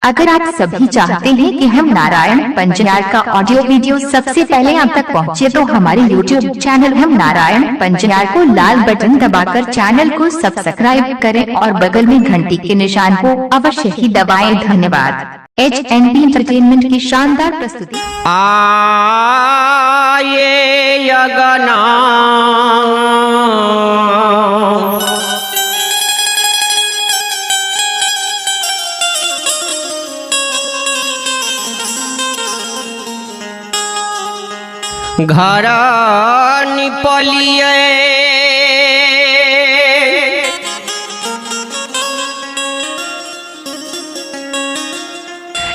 अगर आप सभी चाहते हैं कि हम नारायण पंजयार का ऑडियो वीडियो सबसे पहले आप तक पहुंचे, तो हमारे YouTube चैनल हम नारायण पंजयार को लाल बटन दबाकर चैनल को सब्सक्राइब करें और बगल में घंटी के निशान को अवश्य ही दबाएं। धन्यवाद। HNB एंटरटेनमेंट की शानदार प्रस्तुति। आये यगना घर निपलिए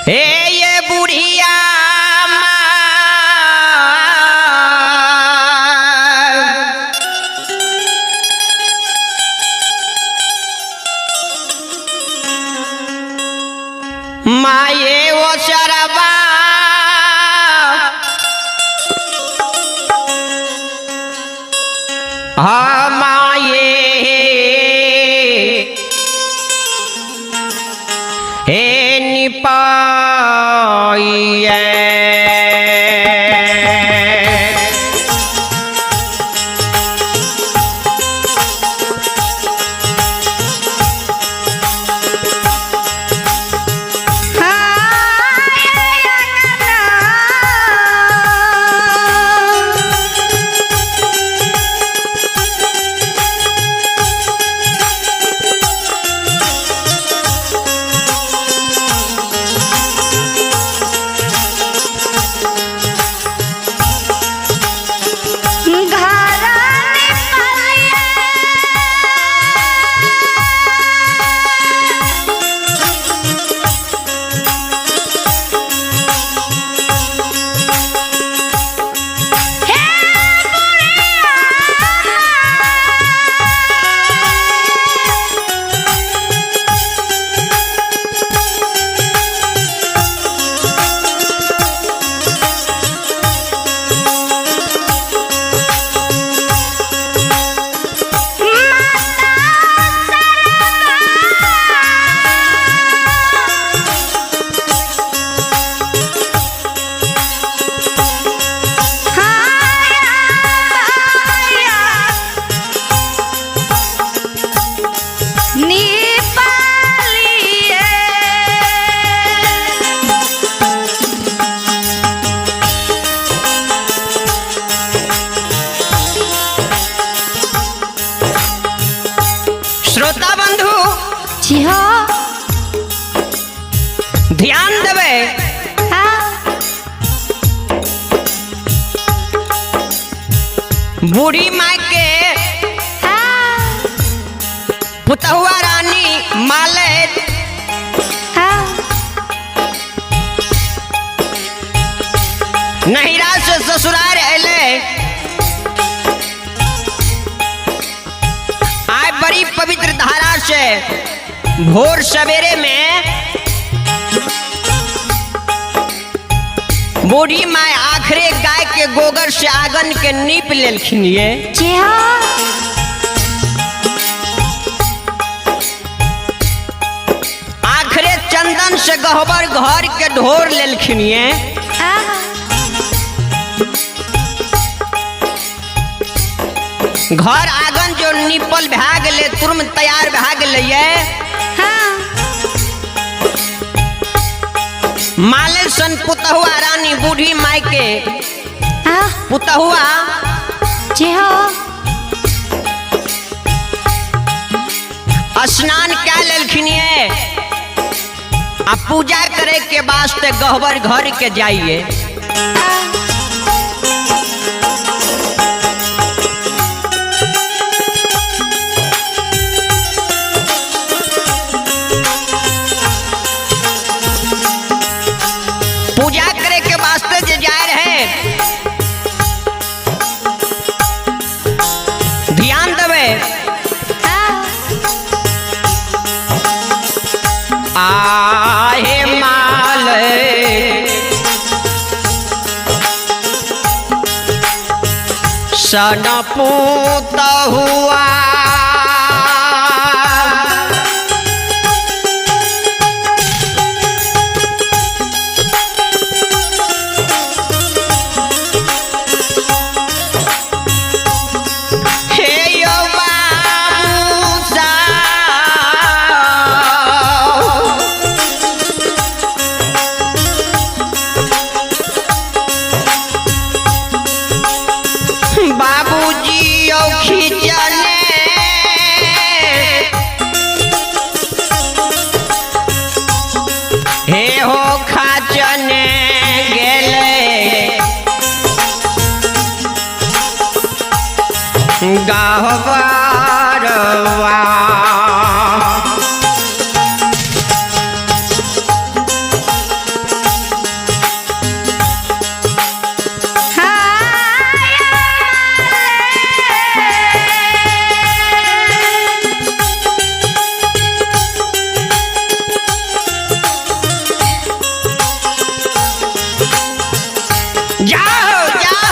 ये बुढ़िया माये वो शरबा माये हे निपाइए श्रोता बंधु जी हाँ, ध्यान देवे। बूढ़ी माई के पुतहुआ रानी माले नहिरा से ससुराल अले आय बड़ी पवित्र धारा से भोर सवेरे में बूढ़ी माय आखिरे गाय के गोबर से आंगन के नीप लेलखिन। ये जी हाँ, आखिरे चंदन से गहबर घर के ढोर लेलखिन। ये घर आंगन जो निपल भा गए तुरंत तैयार भा गए। माले सन पुतहुआ रानी बूढ़ी माई के पुतहुआ जी हाँ, स्नान क्या लेलखिन आ पूजा करे के वास्ते गहबर घर के जाइए। पूजा करे के वास्ते जे जा रहे, ध्यान देवे। आहे माल सन पुतहुआ गहवरवा। जाओ जाओ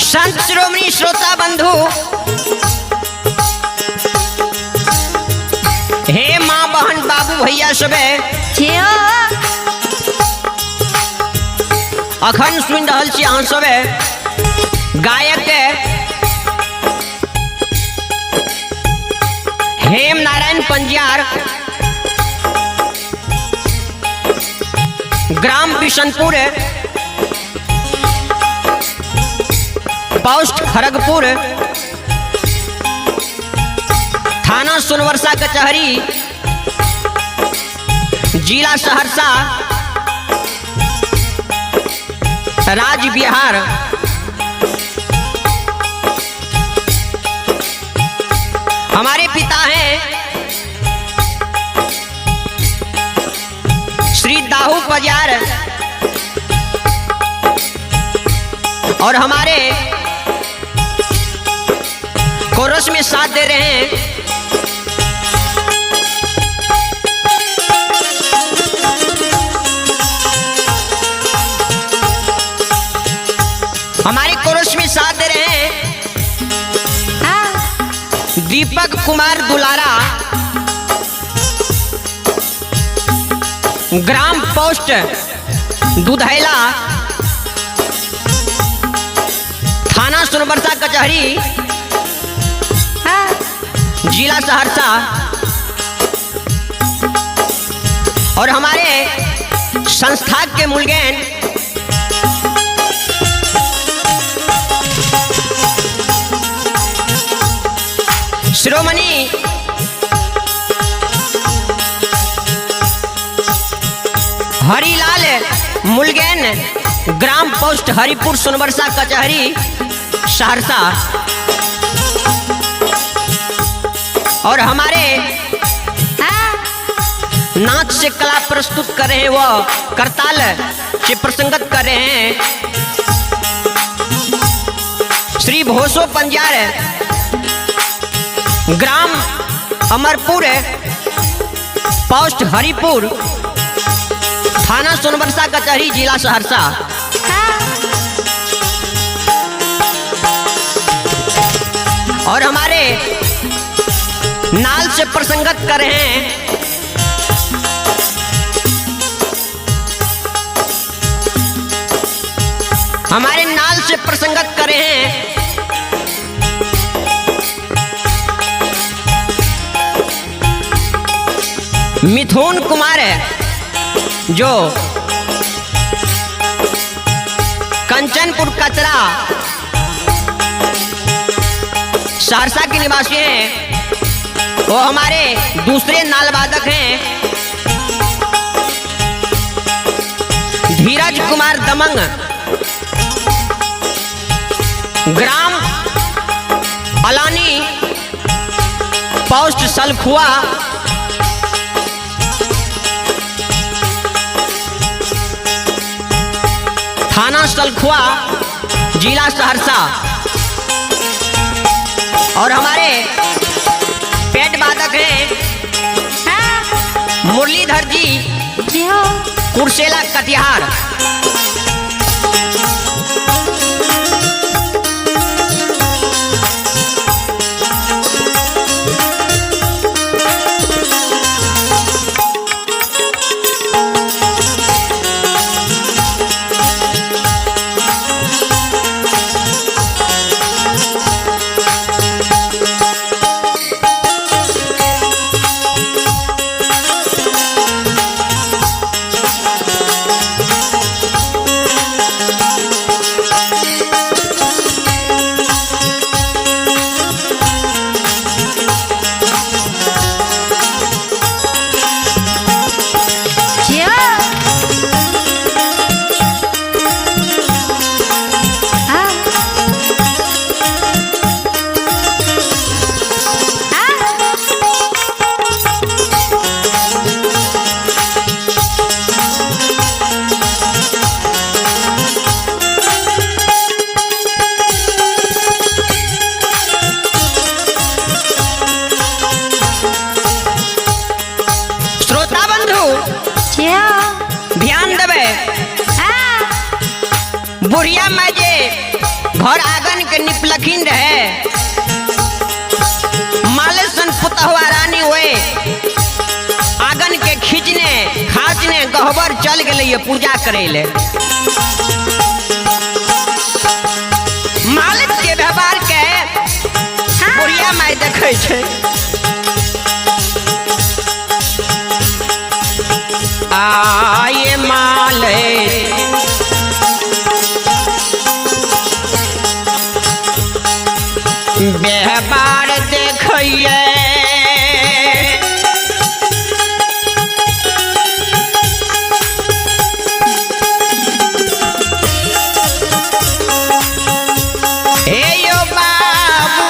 संत श्रोमणी श्रोता बंधु, हे माँ बहन बाबू भैया सबे अखन सुन रहल छी अहाँ सबे गायक हेम नारायण पंजियार ग्राम बिशनपुर पोस्ट खड़गपुर थाना सोनवर्षा कचहरी जिला सहरसा राज्य बिहार। हमारे पिता हैं श्री दाहू पंजियार और हमारे कोरस में साथ दे रहे हैं हमारे कोरस में साथ दे रहे हैं दीपक कुमार दुलारा ग्राम पोस्ट दुधैला थाना सोनवर्षा कचहरी जिला सहरसा। और हमारे संस्था के मूलगैन श्रोमणी हरिलाल मुलगैन ग्राम पोस्ट हरिपुर सोनवर्षा कचहरी सहरसा। और हमारे नाच से कला प्रस्तुत कर रहे हैं वो करताल से प्रसंगत कर रहे हैं श्री भोसो पंजियार ग्राम अमरपुर पोस्ट हरिपुर थाना सोनवर्षा कचहरी जिला सहरसा। और हमारे नाल से प्रसंगत कर रहे हैं हमारे नाल से प्रसंगत कर रहे हैं मिथुन कुमार जो कंचनपुर कचरा सहरसा के निवासी हैं। वो हमारे दूसरे नाल वादक हैं धीरज कुमार दमंग ग्राम अलानी पोस्ट सलखुआ थाना सलखुआ जिला सहरसा। और हमारे पेट वादक हैं मुरलीधर जी कुर्सेला कटिहार। ध्यान देवे बुढ़िया में जे घर आंगन के निपलखिन रहे मालेसन पुतहुआ रानी हुए आंगन के खींचने खाचने गहबर चल गए पूजा करे ले। मालिक के व्यवहार के बुढ़िया में देखे छे। आये माले व्यवहार देखिए हे यो बाबू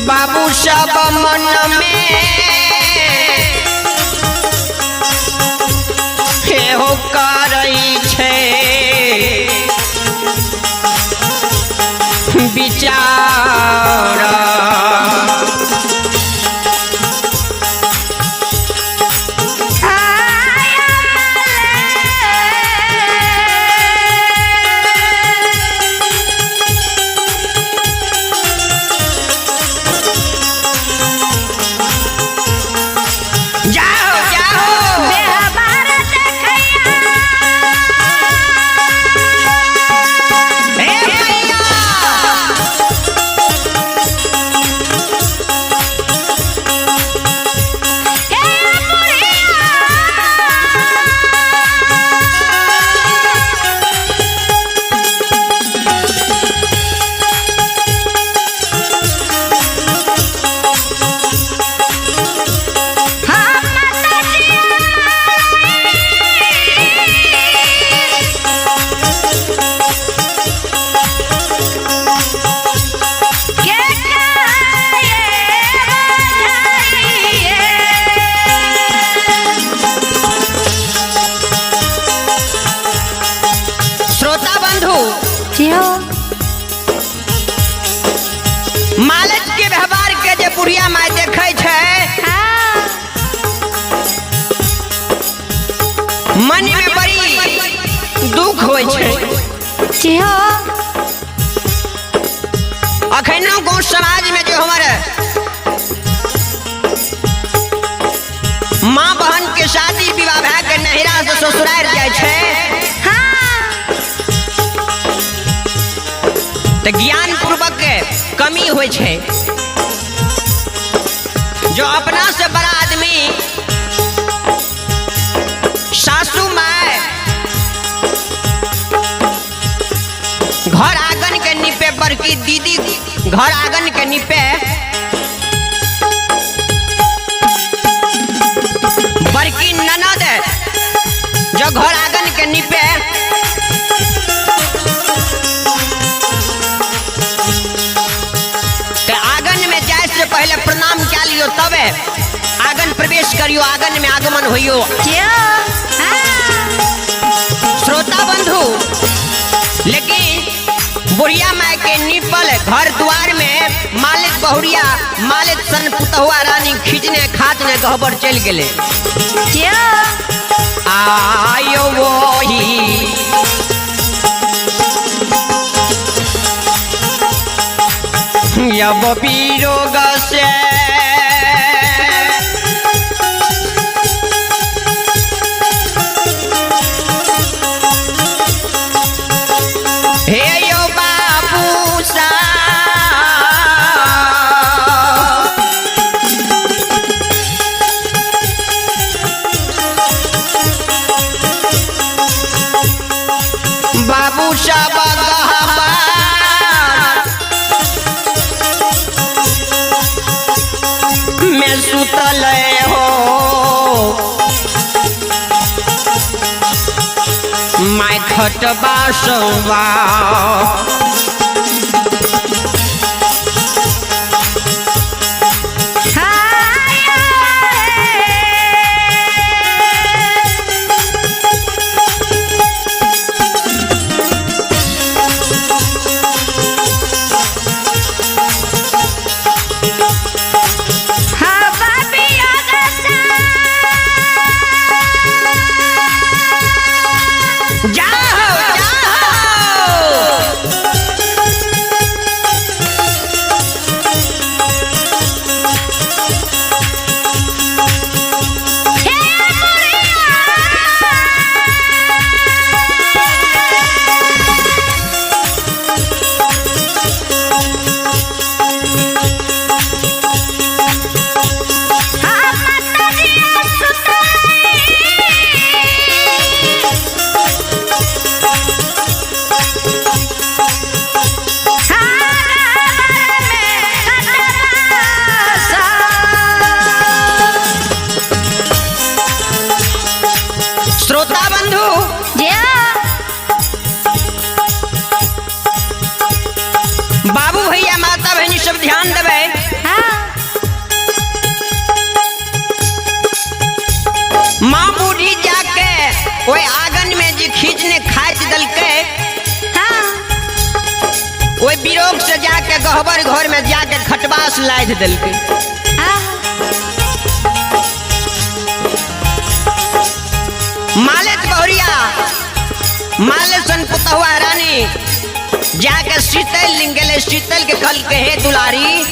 बाबू सब मन में हो करई छे विचार। मालिक के व्यवहार के जे बुढ़िया माय देखे छे मन में बड़ी दुख होय छे। अखनो गाँव समाज में जो हमारे माँ बहन के शादी विवाह भए के नहिरा से ससुराल जाय छे तो ज्ञान पूर्वक कमी होय छे। जो अपना से बड़ा आदमी सासू माय घर आंगन के निपे बड़की दीदी घर आंगन के निपे बड़की ननद जो घर आंगन के निपे पहले प्रणाम क्या लियो तबे आंगन प्रवेश करियो आंगन में आगमन होइयो। श्रोता बंधु लेकिन बुढ़िया माई के निपल घर द्वार में मालिक बहुरिया मालिक सन पुतहुआ रानी खींचने खाचने गहबर चल गए। आयो वही अब पीरोग से हे यो बाबू सा बाबू साहब में सुतल हो माय खटबा सवा बाबू भैया माता बहनी सब ध्यान देवे। माँ बूढ़ी जाके वो आंगन में जी खींचने खाच दल के वो बिरोग से जाके गहबर घर में जाके खटबास लाद दल के। मालिक बहुरिया मालिक सन पुतहुआ रानी जाके शीतल लिंगले शीतल के कल के हे दुलारी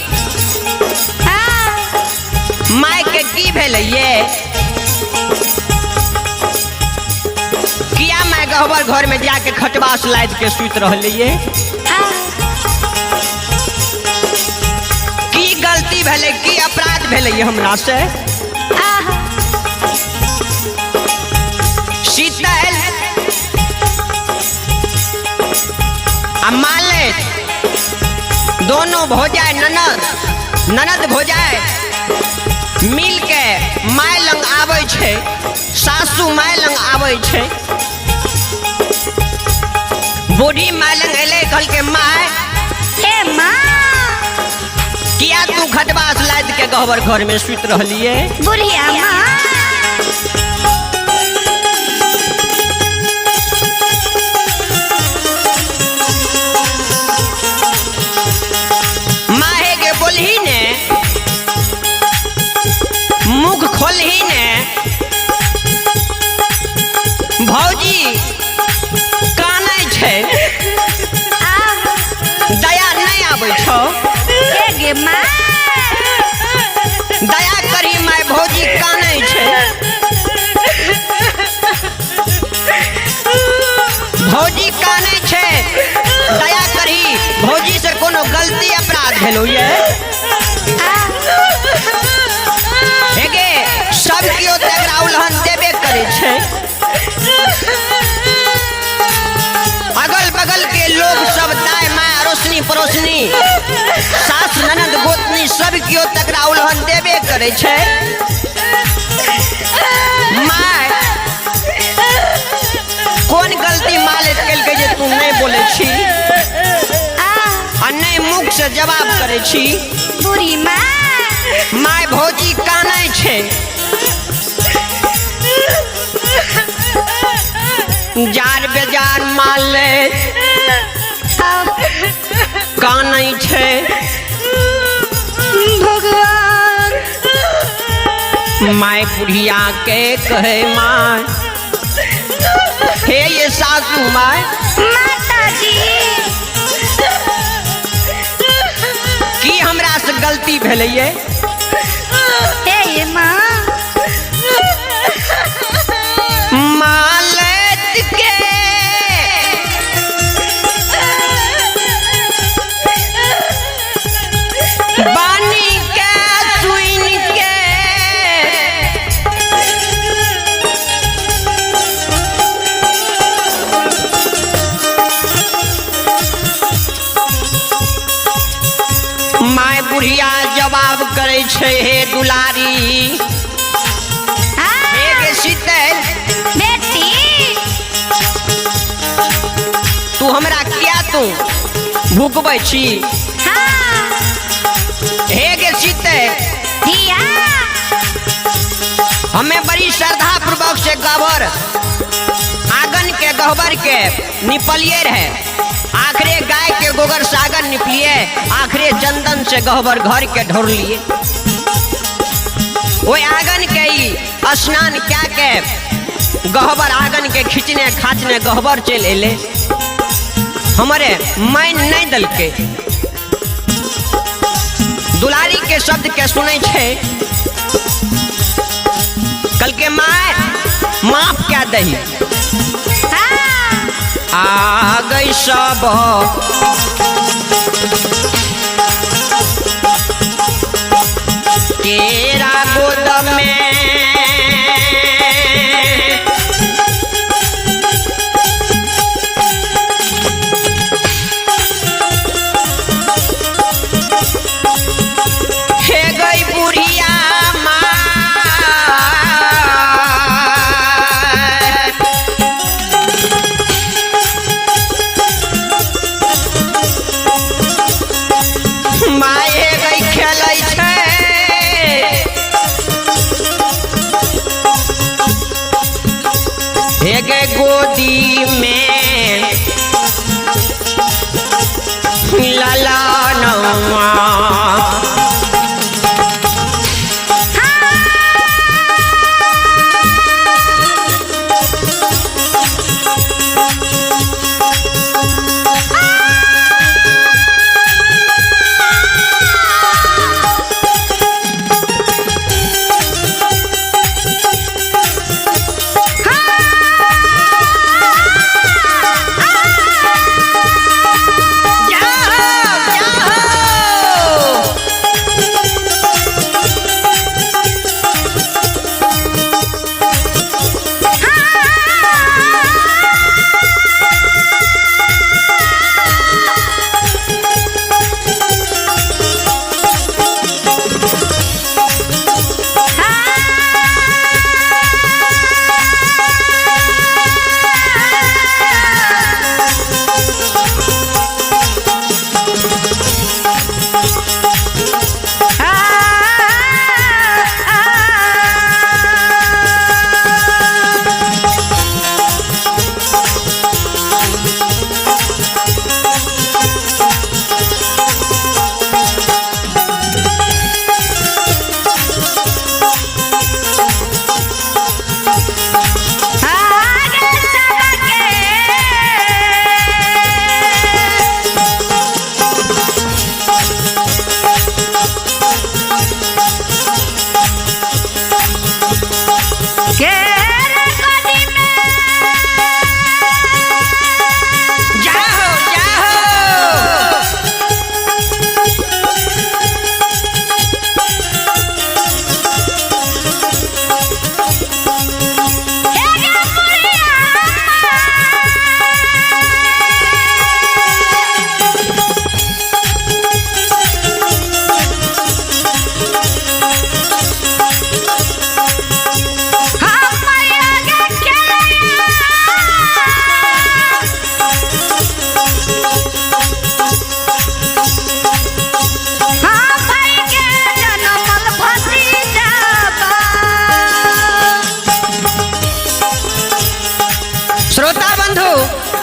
माय के की भेल ये किया मैं गहबर घर में जाके खटबास लाद के सुत रहलिए की गलती भेले की अपराध भेले हमरा से। शीतल मालिक दोनों भौजाए ननद भौजाए मिल के माय लंग आवे छे सासू माय लंग आवे छे। बूढ़ी माय लंग एले कल के माय ए माँ किया तू खटबास लाद के गहबर घर में सुत रहलिए। बुढ़िया माँ बोलही ने मुख खोलही ने भौजी कानै छे दया नहीं आबै छौ दया करी माय भौजी कानै छे भौजी कानै छे दया करी भौजी से कोनो गलती अपराध भेलो ये हेगे सब कियो तकरा उल्हन देबे करे छे। अगल बगल के लोग सब दाय माय रोशनी परोसनी सास ननद गोतनी सब कियो तकरा उल्हन देबे करे छे। माय कौन गलती मालिक केलकै जे तू नहीं बोले छी नहीं मुख से जवाब करे छी। बुढ़ी माय भौजी कानै छे जार बेजार माल ले कानै छे भगवान माय बुढ़िया के कहे माय हे ये सासू माय माताजी की हमरा से गलती भेलैये हे ये माँ मालत के बानी के सुइन के माय बुढ़िया जवाब करे छे हे दुलारी हे गे शीतल बेटी तू हमरा किया तू भूकबै छी हाँ हे गे शीतल दिया हमें बड़ी श्रद्धा पूर्वक से गबर आंगन के गहबर के निपलिए रहे आखिरे गाय के गोबर से आंगन निपलिए आखिरे चंदन से गहबर घर के ढोर लिए वो आंगन के ही स्नान क्या के गहबर आंगन के खींचने खाचने गहबर चल एले हमारे मैं नहीं दल के दुलारी के शब्द के सुने छे कल के माय माफ क्या दही आ गई सब तेरा गोद में हे गई बुढ़िया माए गई खेलै छै हे गे गोदी में ललनवा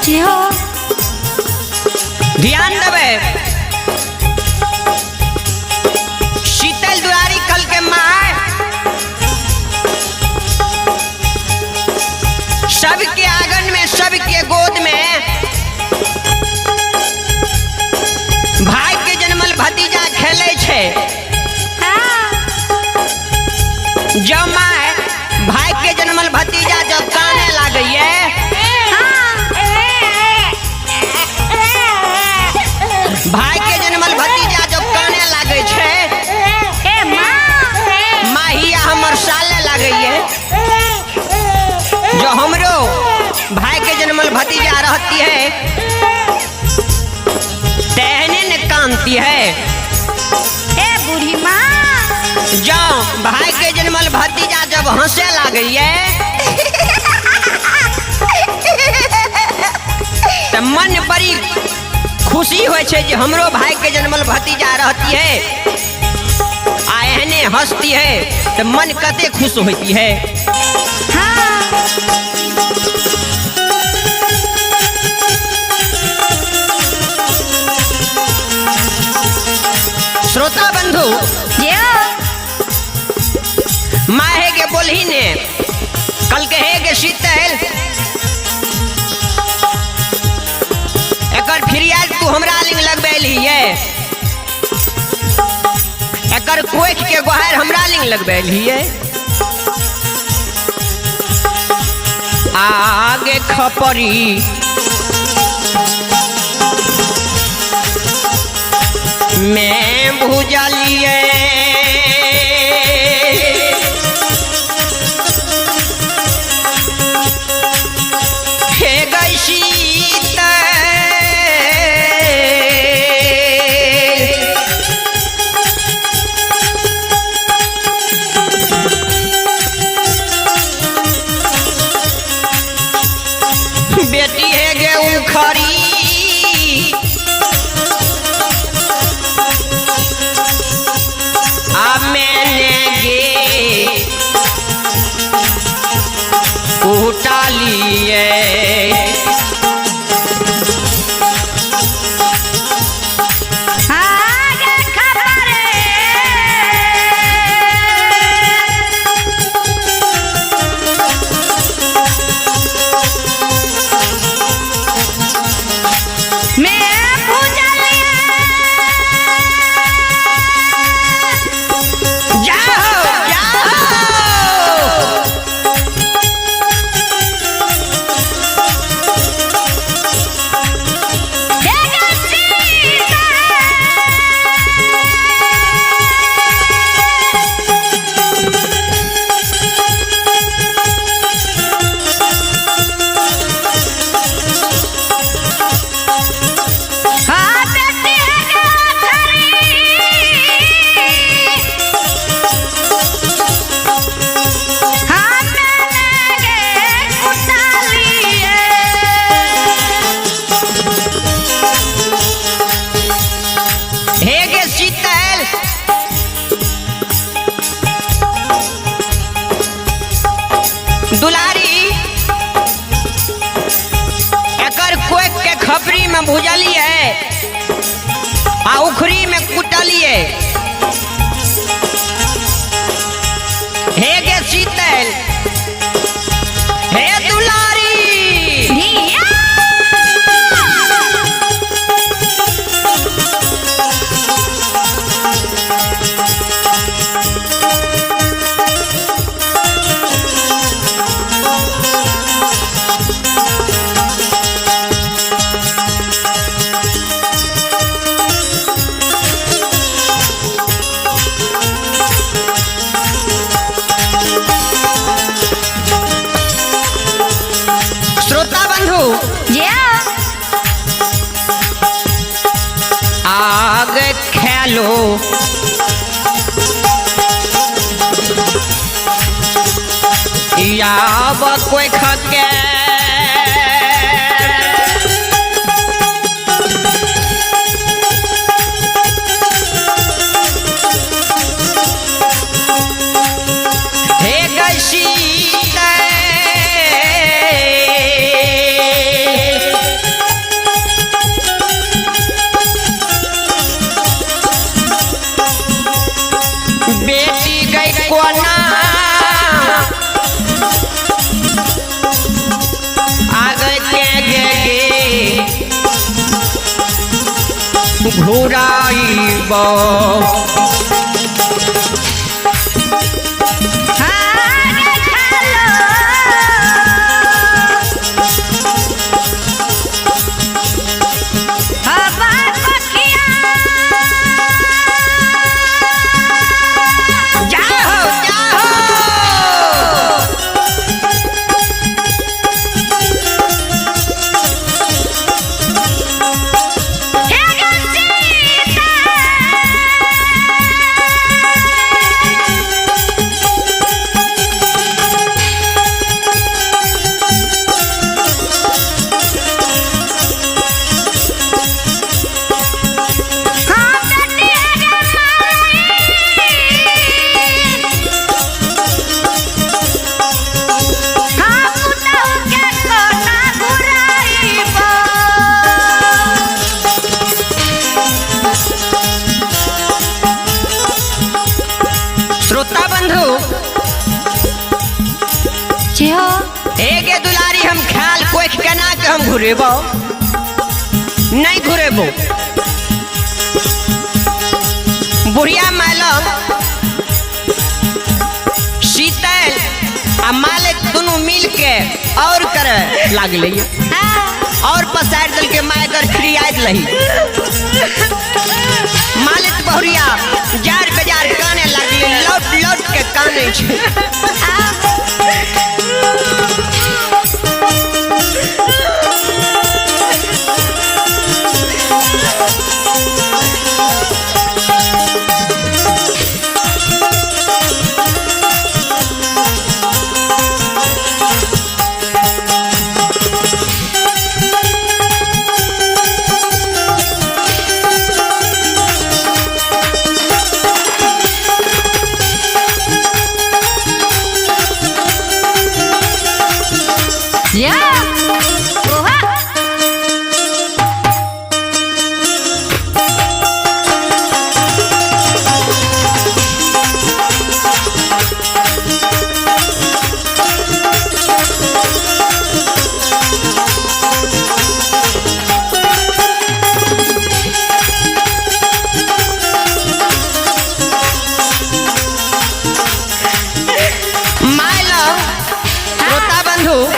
जी हो ध्यान देवे सबके आंगन में सबके गोद में भाई के जन्मल भतीजा खेले छे। जब माय भाई के जन्मल भतीजा जब काने लागइए भाई के जन्मल भतीजा जब काने लागे छे माहिया हमर साले लागइए। जो हमरो भाई के जन्मल भतीजा रहती है टहने न कानती है। ए बूढ़ी माँ जो भाई के जन्मल भतीजा जब हंसे लागइए तो मन बड़ी खुशी होय छे जे हमरो भाई के जन्मल भतीजा रहती है आ एहने हंसती है तो मन कते खुश होती है। श्रोता बंधु माहे के बोलही ने कल कहे के शीतल एकर फिरियाज तू हमरा लिंग लगबैली है। एकर कोख के गोहार हमरा लिंग लगबैली है। आगे खपरी मैं भुजलिए हे गई शीतल बेटी है गे उखरी दुलारी एकर कोक के खपरी में भुजली है आ उखरी में कुटली है। हे गे शीतल हे दुलारी आग खेलो याब कोई खके हे गशी बेटी गई कोना घुराइब श्रोता बंधु एगे दुलारी हम ख्याल कोई केना के हम घुरेबो नहीं घुरेबो बुढ़िया मालम शीतल आ मालिक दोनों मिल के और करे लागले और पसार दल के मायकर खिरियात लही मालिक बहुरिया जार बेजार काने लागले लौट लौट के काने छे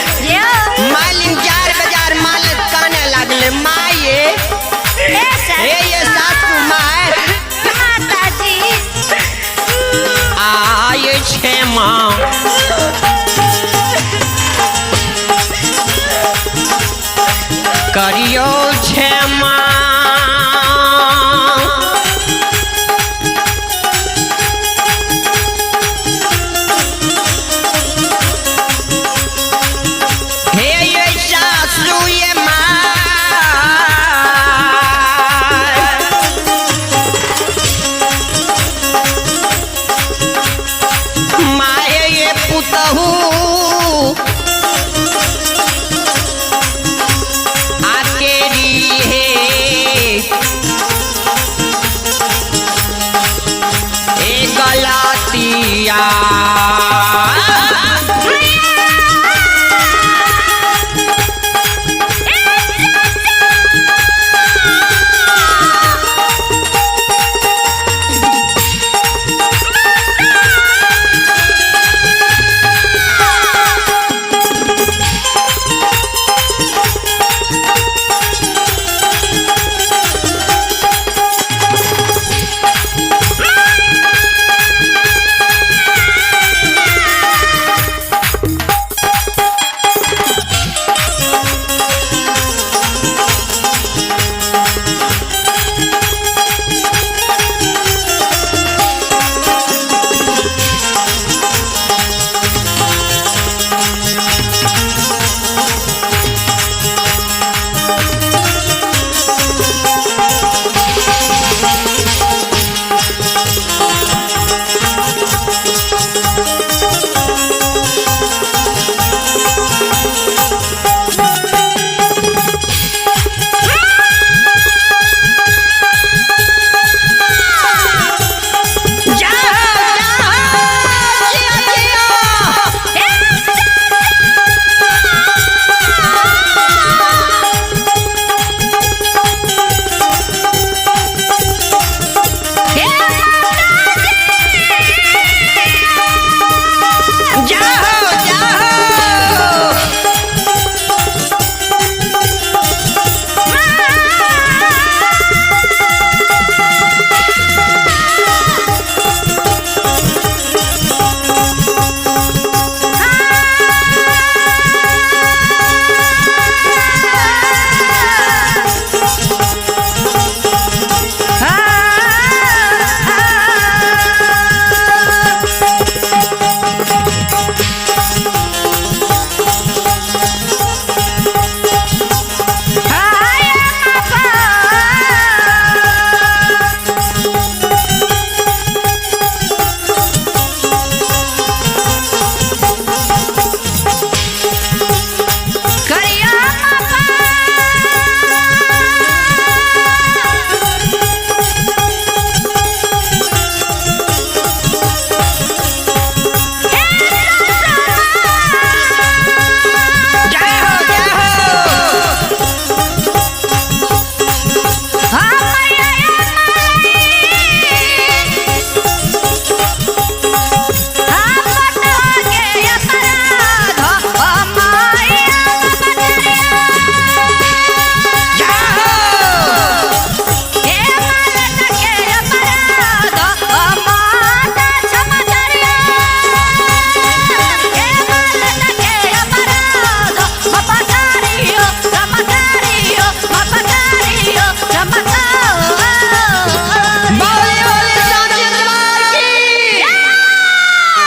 मालिन जार बाजार मालिक काने लागले माये ये सासू माय माताजी आये छे माँ करियो छे माँ